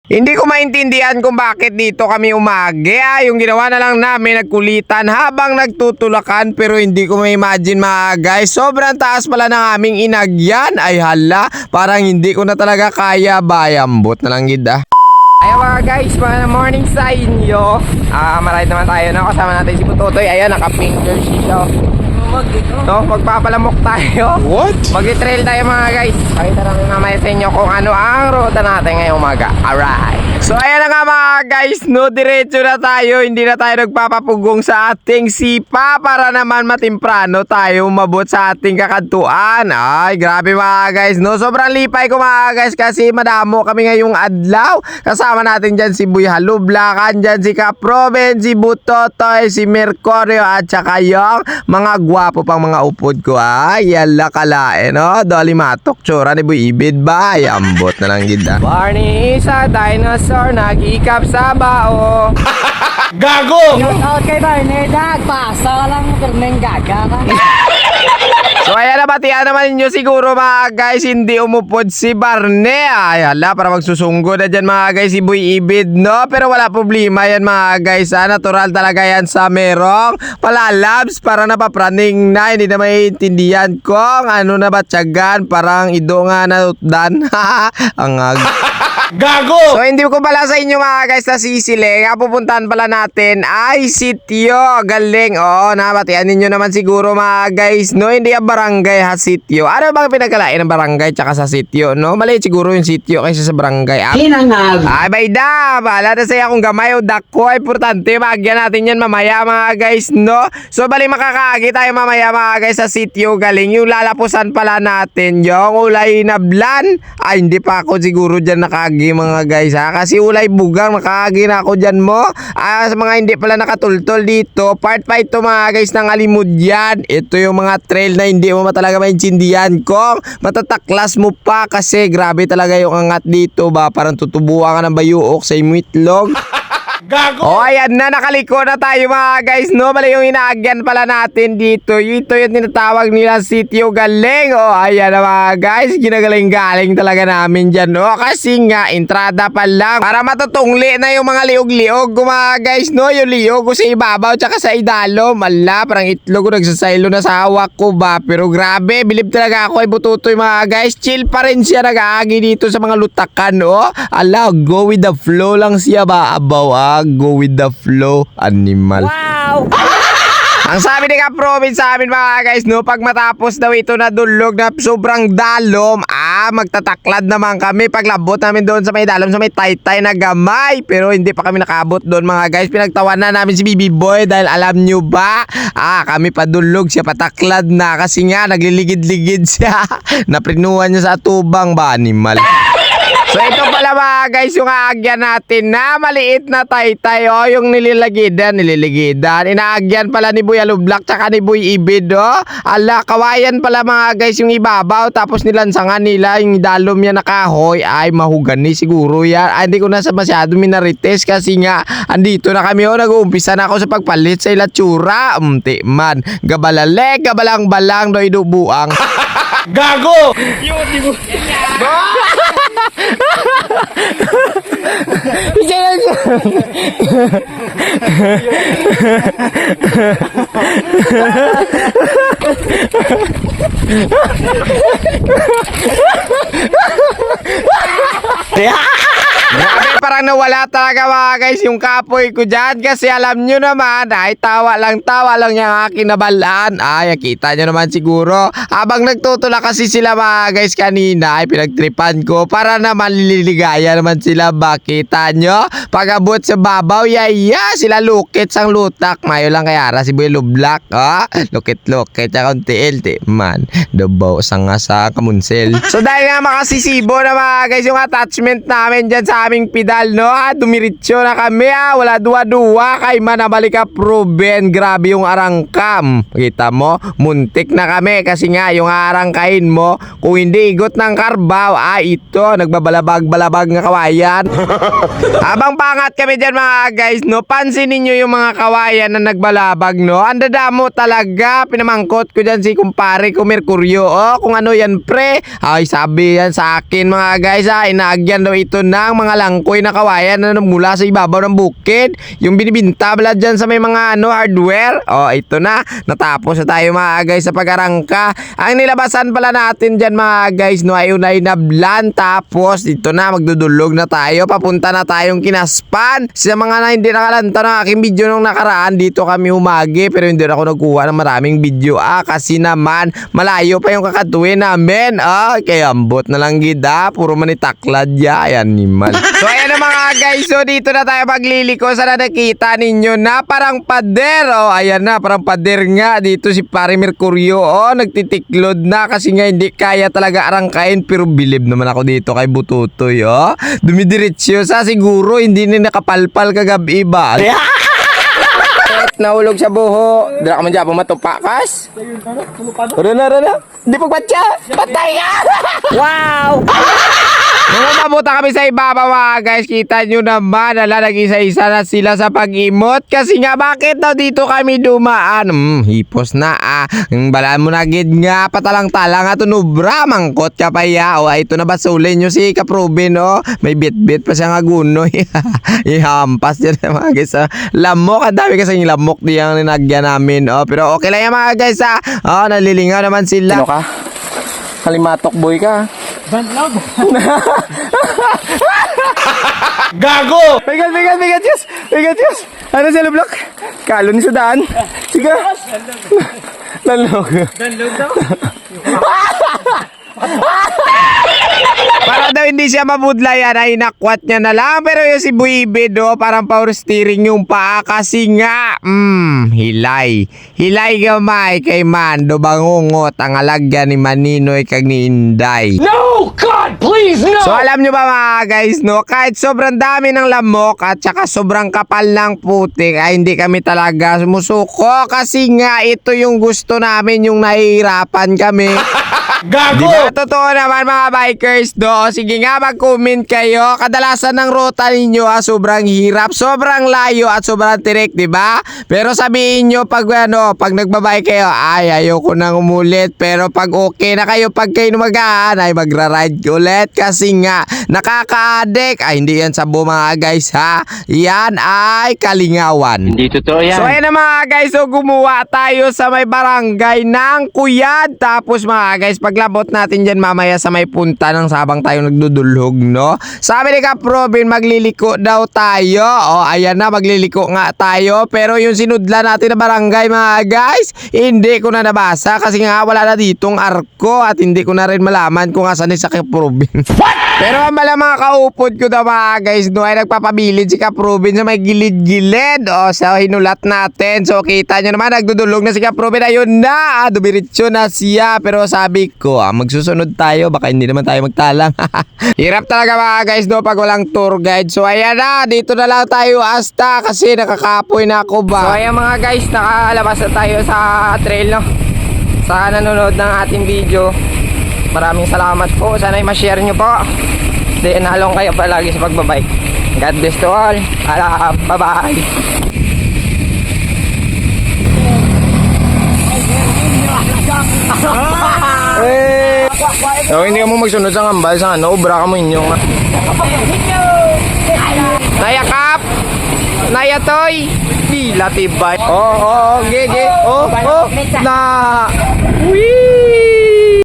Hindi ko maintindihan kung bakit dito kami umagi. Yung ginawa na lang namin, nagkulitan habang nagtutulakan, pero hindi ko ma-imagine mga guys. Sobrang taas pala ng aming inagyan. Ay hala, parang hindi ko na talaga kaya. Bayambot na lang gid. Ayan mga guys, mga morning sa inyo. Marahit naman tayo na. Kasama natin si Putotoy. Ayan, naka-pink jersey siya. No, magpapalamok tayo. What? Mag-trail tayo mga guys. Pakita lang mamaya sa inyo kung ano ang ruta natin ngayong umaga. Alright. So ayan na nga mga guys, no, diretso na tayo. Hindi na tayo nagpapapugong sa ating sipa para naman matimprano tayo umabot sa ating kakantuan. Ay, grabe mga guys, no. Sobrang lipay ko mga guys kasi madamo kami ngayong adlaw. Kasama natin dyan si Boy Halublakan, dyan si Kaproben, si Butotoy, si Mercurio at saka yung mga gwapo pang mga upod ko. Ay, yala kalae, no. Doli matok, tsura ni Boy Ibid ba? Ay, ambot na lang gid. Barney is a dinosaur, nag-ikap sa bao. Gago! Shoutout kay Barney, pasa lang karneng gaga ka. So ayan, nabatian naman ninyo siguro mga guys, hindi umupod si Barney. Ay hala, para magsusunggod na dyan mga guys si Boy Ibid, no? Pero wala problema yan mga guys, natural talaga yan sa merong palalabs para napapraning na. Hindi na maiintindihan kung ano na batyagan, parang ido nga na utdan. Angag. Gago! So hindi ko pala sa inyo mga guys na sisiling. Ang pupuntahan pala natin ay sitio. Galing. Oo, nabatian ninyo naman siguro mga guys, no? Hindi ang barangay ha, sitio. Ano bang pinagkalain ng barangay tsaka sa sitio, no? Mali siguro yung sitio kaysa sa barangay. Hinangag. Ay, bayda. Bahala na sa'yo kung gamay o dako. Importante, magyan natin yan mamaya mga guys, no? So bali makakaagi tayo mamaya mga guys sa sitio. Galing. Yung lalapusan pala natin yung ulay na blan. Ay, hindi pa ako siguro dyan nakagi mga guys ha, kasi ulay bugang makakagi na ako dyan mo. Sa mga hindi pala nakatultol dito, part 5 to mga guys ng Alimudyan. Ito yung mga trail na hindi mo talaga maintindihan kung matataklas mo pa, kasi grabe talaga yung angat dito ba, parang tutubuan ka ng bayuok sa imuitlog. Gago! Oh, ayan na, nakaliko na tayo mga guys, no? Bali yung inaagyan pala natin dito. Ito yung tinatawag nila sitio. Galing. Oh, ayan na mga guys, ginagaling-galing talaga namin dyan, no? Kasi nga, entrada pa lang para matutungli na yung mga liog-liog mga guys, no? Yung liog ko sa ibabaw tsaka sa idalo. Mala, parang itlog ko nagsasaylo na sa hawak ko ba? Pero grabe, bilib talaga ako ay Bututoy mga guys. Chill pa rin siya, nag-aagi dito sa mga lutakan, oh. Ala, go with the flow lang siya ba? Abaw, go with the flow, animal. Wow! Ang sabi ni Kaproben sa amin mga guys, no, pag matapos daw ito na dulog na sobrang dalom, magtataklad naman kami paglabot namin doon sa may dalom, sa may taytay na gamay. Pero hindi pa kami nakabot doon mga guys. Pinagtawanan namin si Bibi Boy dahil alam nyo ba, kami padulog, siya pataklad na kasi nga nagliligid-ligid siya. Naprinuhan niya sa tubang ba, animal. So ito pala mga guys yung aagyan natin na maliit na taytay, oh, yung nililigidan. Inaagyan pala ni Boy Alublak tsaka ni Boy Ibid, oh. Ala, kawayan pala mga guys yung ibabaw, tapos nilansangan nila yung dalom niya na kahoy. Ay, mahugani siguro yan. Hindi ko na masyado minarites kasi nga andito na kami, oh, nag-uumpisa na ako sa pagpalit sa ilatsura. Man, gabalale, gabalang-balang, do idubuang. Gago! Grabe, parang nawala talaga mga guys yung kapoy ko dyan, kasi alam nyo naman ay tawa lang yung aking nabalaan. Ay, kita nyo naman siguro habang nagtutula kasi sila mga guys kanina, ay pinagtripan ko para naman liligaya naman sila. Bakita nyo pag-abot sa babaw, yaya sila lukit sang lutak. Mayo lang kaya si Boy Lublak, lukit-lukit sa konti man dabaw sang sa kamunsel. So dahil nga makasisibo na mga guys yung attachment namin dyan sa aming pedal, no, dumiritso na kami, wala duwa-duwa kay manabali Kaproben. Grabe yung arangkam, kita mo, muntik na kami kasi nga yung arangkahin mo kung hindi igot ng karbaw, ito nagbabalabag-balabag nga kawayan. Habang pangat kami dyan mga guys, no, pansinin nyo yung mga kawayan na nagbalabag, no, andadamo talaga. Pinamangkot ko dyan si kumpare ko Mercurio, kung ano yan pre. Ay, sabi yan sa akin mga guys, inaagyan daw ito ng mga langkoy na kawayan na mula sa ibabaw ng bukid. Yung binibinta bala dyan sa may mga hardware. Ito na. Natapos na tayo mga guys sa pag-arangka. Ang nilabasan pala natin dyan mga guys, ay unay na blan. Tapos ito na, magdudulog na tayo. Papunta na tayong Kinaspan. Sa mga na hindi nakalanta ng aking video nung nakaraan, dito kami humagi. Pero hindi na ako nagkuha ng maraming video. Kasi naman, malayo pa yung kakatuwin namin. Kaya ambot na lang gida. Puro manitaklad ya. Ayan nimal. So ayan na mga guys. So dito na tayo magliliko. Sana nakita ninyo na parang pader. Ayan na, parang pader nga. Dito si Pare Mercurio. Nagtitiklod na kasi nga hindi kaya talaga arangkain. Pero bilib naman ako dito kay Bututoy. Dumidiretsyo sa siguro. Hindi na nakapalpal kagabi ba? Nahulog sa buho. Dala ka man dyan, matupakas. Rana. Hindi pagpatya. Patay ka! Wow! Nung mabuta kami sa ibabaw mga guys, kita nyo naman, nag-isa-isa na sila sa pag-imot. Kasi nga, bakit daw dito kami dumaan? Hipos na Ang balaan mo na gid nga, patalang-talang ato nubra, mangkot ka pa ya. Ito na basulin nyo si Kaprubin, May bit-bit pa siya nga gunoy. Ihampas dyan mga guys. Lamok, ang dami kasing lamok diyang ninagyan namin. Pero okay lang yan mga guys nalilingaw naman sila. Ano ka? Kalimatok boy ka. Gago! Bigat, Diyos! Ano sa lublok? Kalo ni sa daan. Sige. Danlog daw. Para daw hindi siya mabudla yan, ay nakwat niya na lang. Pero yung si Buibid, parang power steering yung paa kasi nga, hilay. Hilay gamay kay Mando bangungot ang alagyan ni Maninoy kag ni Inday. No! God, please, no! So alam nyo ba mga guys, kahit sobrang dami ng lamok at saka sobrang kapal ng putik, ay hindi kami talaga sumusuko kasi nga ito yung gusto namin, yung nahihirapan kami. Gago! Diba? Totoo naman mga bikers sige nga mag-comment kayo. Kadalasan ng ruta ninyo sobrang hirap, sobrang layo at sobrang tirik, diba? Pero sabihin nyo pag nagbabike kayo, ayoko nang umulit. Pero pag okay na kayo, pag kayo magaan, ay magra-ride ulit kasi nga nakaka-addict. Hindi yan sabo mga guys yan ay kalingawan. Hindi totoo yan. So ayan na mga guys, gumawa tayo sa may barangay ng Kuyad. Tapos mga guys, paglabot natin dyan mamaya sa may punta ng sabang tayo nagdudulhog, Sabi ni Kaprobin, magliliko daw tayo. Ayan na, magliliko nga tayo. Pero yung sinudla natin na barangay mga guys, hindi ko na nabasa kasi nga wala na ditong arko at hindi ko na rin malaman kung asan ni sa Kaprobin. Pero ang mga kaupod ko daw mga guys, ay nagpapabilid si Kaprobin sa may gilid-gilid. So hinulat natin. So kita nyo naman, nagdudulog na si Kaprobin. Ayun na, dumiretso na siya. Pero sabi ko, magsusunod tayo, baka hindi naman tayo magtalang. Hirap talaga mga guys pag walang tour guide. So ayan na, dito na lang tayo hasta kasi nakakapoy na ako ba. So ayan mga guys, nakalabas na tayo sa trail sa nanonood ng ating video. Maraming salamat po. Sana ay ma-share nyo po. Nalong kayo palagi sa pagbabike. God bless to all. Bye-bye. Hindi ka mo magsunod sa ngambal sa obra ka mo inyong. Nayakap! Nayatoy! Pila tibay. Gege. Na! Wee!